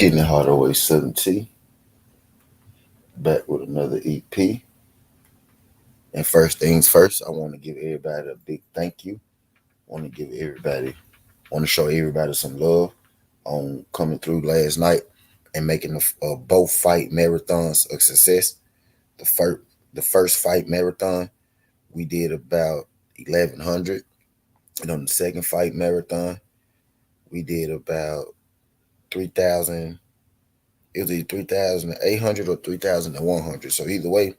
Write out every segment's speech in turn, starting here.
Getting it hard away 70, back with another EP. And first things first, I want to give everybody a big thank you. Want to show everybody some love on coming through last night and making both fight marathons a success. The first, the first fight marathon, we did about 1,100, and on the second fight marathon, we did about 3,000. It was either 3,800 or 3,100. So either way,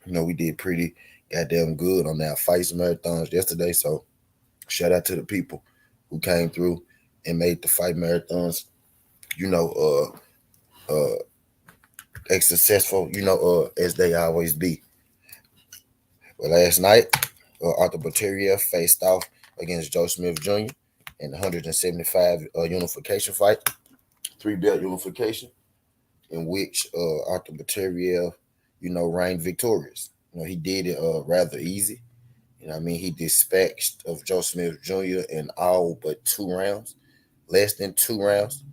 we did pretty goddamn good on our fights marathons yesterday. So shout out to the people who came through and made the fight marathons, you know, as successful, as they always be. But last night, Arthur Beterbiev faced off against Joe Smith Jr. in the 175 unification fight, 3-belt unification, in which Arthur Beterbiev, reigned victorious. He did it rather easy. He dispatched of Joe Smith Jr. in all but 2 rounds, less than 2 rounds.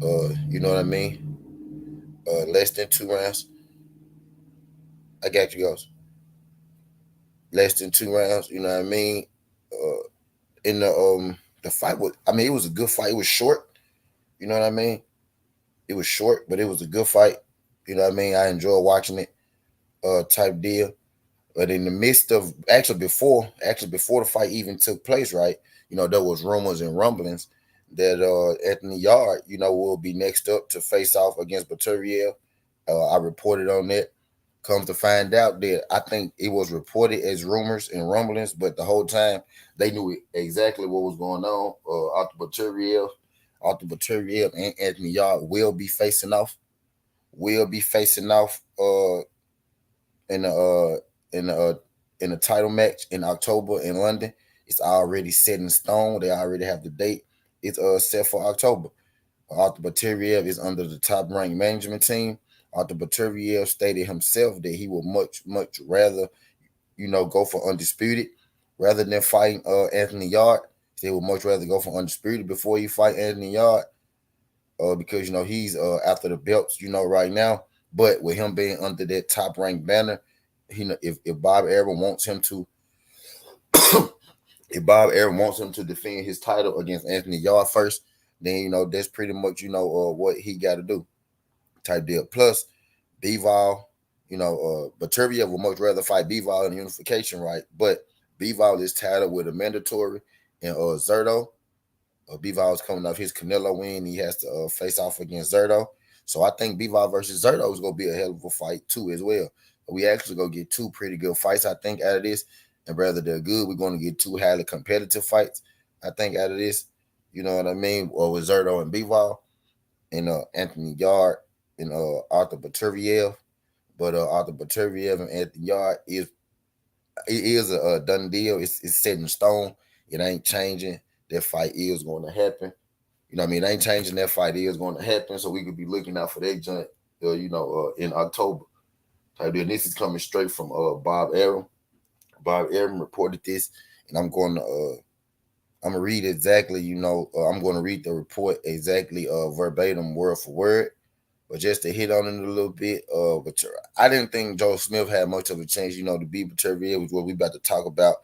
You know what I mean? Less than 2 rounds. I got you guys. Less than 2 rounds. You know what I mean? In the fight was, it was a good fight. It was short. You know what I mean? It was short, but it was a good fight. You know what I mean? I enjoyed watching it. Type deal. But in the midst of before the fight even took place, right? There was rumors and rumblings that Anthony Yarde, will be next up to face off against Beterbiev. I reported on that. Comes to find out that I think it was reported as rumors and rumblings, but the whole time they knew exactly what was going on. Arthur Beterbiev and Anthony Yarde will be facing off. In the in a title match in October in London. It's already set in stone. They already have the date. It's set for October. Arthur Beterbiev is under the top ranked management team. Arthur Beterbiev stated himself that he would much rather, go for undisputed rather than fighting Anthony Yarde. He would much rather go for undisputed before he fight Anthony Yarde. Because he's after the belts, right now. But with him being under that top ranked banner, if Bob Arum wants him to, defend his title against Anthony Yarde first, then that's pretty much what he got to do. Type deal. Plus, Bivol, Beterbiev would much rather fight Bivol in the unification, right? But Bivol is titled with a mandatory, and Zerto. Bivol is coming off his Canelo win. He has to face off against Zerto. So I think Bivol versus Zerto is going to be a hell of a fight too as well. We actually going to get 2 pretty good fights, I think, out of this. And whether they're good, we're going to get 2 highly competitive fights, I think, out of this. You know what I mean? Or with Zerto and Bivol and Anthony Yarde and Arthur Beterbiev. But Arthur Beterbiev and Anthony Yarde is a done deal. It's set in stone. It ain't changing. That fight is going to happen. It ain't changing. That fight is going to happen. So we could be looking out for that joint, in October. And this is coming straight from Bob Arum. Bob Arum reported this, and I'm going to read exactly. I'm going to read the report exactly, verbatim, word for word. But just to hit on it a little bit, but I didn't think Joe Smith had much of a chance, to beat Beterbiev, which is what we about to talk about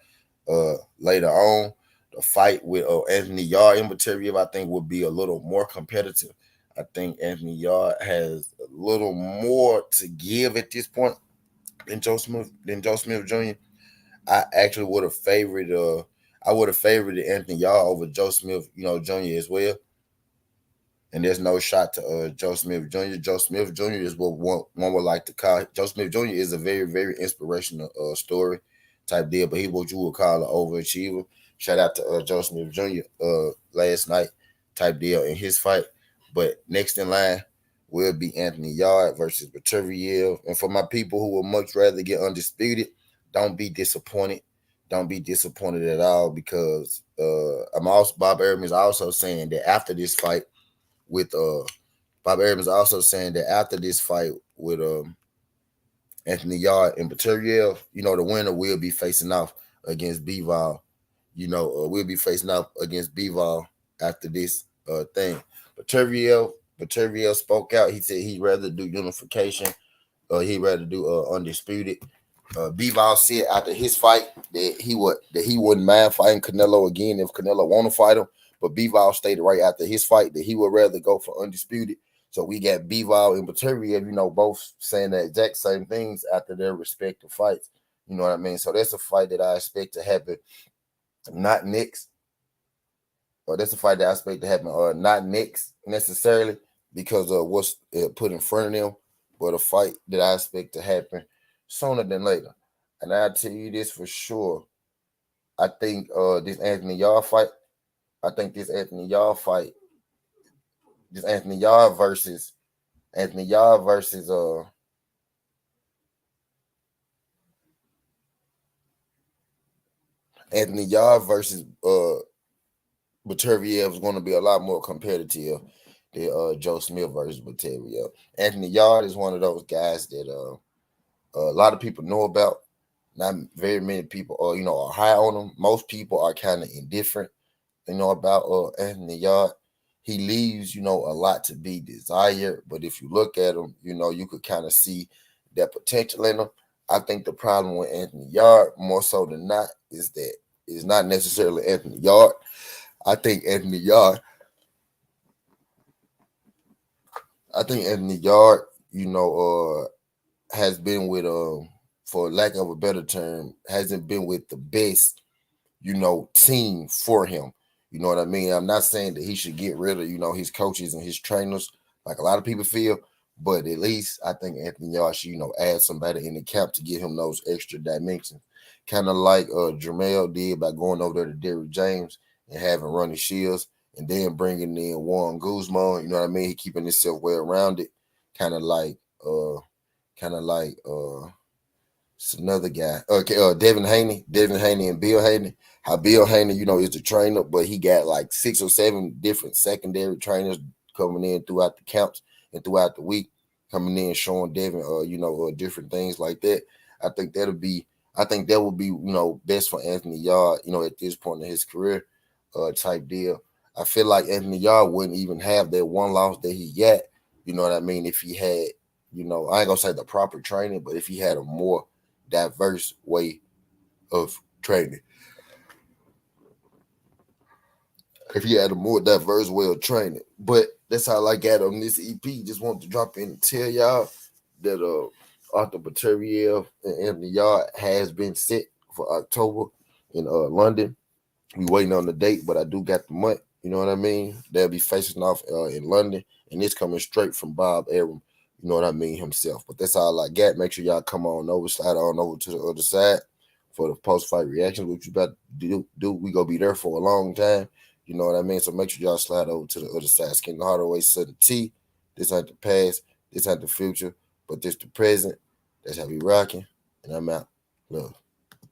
later on. The fight with Anthony Yarde and Beterbiev, I think, would be a little more competitive. I think Anthony Yarde has a little more to give at this point than Joe Smith Jr. I actually would have favored Anthony Yarde over Joe Smith, Jr. as well. And there's no shot to Joe Smith Jr. Joe Smith Jr. is what one would like to call. Joe Smith Jr. is a very, very inspirational story type deal, but he's what you would call an overachiever. Shout out to Joe Smith Jr. Last night type deal in his fight. But next in line will be Anthony Yarde versus Beterbiev. And for my people who would much rather get undisputed, don't be disappointed. Don't be disappointed at all, because Bob Arum is also saying that after this fight with Anthony Yarde and Beterbiev, the winner will be facing off against Bivol. We'll be facing off against Bivol after this thing. Beterbiev, Beterbiev spoke out. He said he'd rather do unification, or he'd rather do undisputed. Bivol said after his fight that he wouldn't mind fighting Canelo again if Canelo want to fight him. But Bivol stated right after his fight that he would rather go for undisputed. So we got Bivol and Beterbiev, both saying the exact same things after their respective fights. You know what I mean? So that's a fight that I expect to happen not next, or that's a fight that I expect to happen not next necessarily because of what's put in front of them, but a fight that I expect to happen sooner than later. And I'll tell you this for sure. I think this Anthony Yarde fight, I think this Anthony Yarde fight, this Anthony Yarde versus Anthony Yarde versus Anthony Yarde versus Beterbiev is going to be a lot more competitive than Joe Smith versus Beterbiev. Anthony Yarde is one of those guys that a lot of people know about. Not very many people are high on him. Most people are kind of indifferent, about Anthony Yarde. He leaves, a lot to be desired. But if you look at him, you could kind of see that potential in him. I think the problem with Anthony Yarde, more so than not, is that it's not necessarily Anthony Yarde. I think Anthony Yarde, has been with for lack of a better term, hasn't been with the best, team for him. You know what I mean? I'm not saying that he should get rid of, his coaches and his trainers, like a lot of people feel, but at least I think Anthony Yarde should, add somebody in the camp to get him those extra dimensions. Kind of like Jermell did by going over there to Derrick James and having Ronnie Shields and then bringing in Juan Guzman. You know what I mean? He keeping himself well rounded. Kind of like it's another guy. Okay, Devin Haney and Bill Haney. How Bill Haney, is the trainer, but he got like 6 or 7 different secondary trainers coming in throughout the camps and throughout the week, coming in showing Devin, different things like that. I think that would be, best for Anthony Yarde, at this point in his career, type deal. I feel like Anthony Yarde wouldn't even have that one loss that he got. You know what I mean? If he had, I ain't gonna say the proper training, but if he had a more diverse way of training. If he had a more diverse way of training. But that's how I got on this EP. Just want to drop in and tell y'all that Arthur Beterbiev and Anthony Yarde has been set for October in London. We waiting on the date, but I do got the month. You know what I mean? They'll be facing off in London, and it's coming straight from Bob Arum. You know what I mean, himself. But that's all I got. Make sure y'all come on over, slide on over to the other side for the post-fight reaction. What you about to do? We gonna be there for a long time. You know what I mean? So make sure y'all slide over to the other side. Skin the Hardaway Southern T. This ain't the past. This ain't the future. But this the present. That's how we rocking. And I'm out. Love.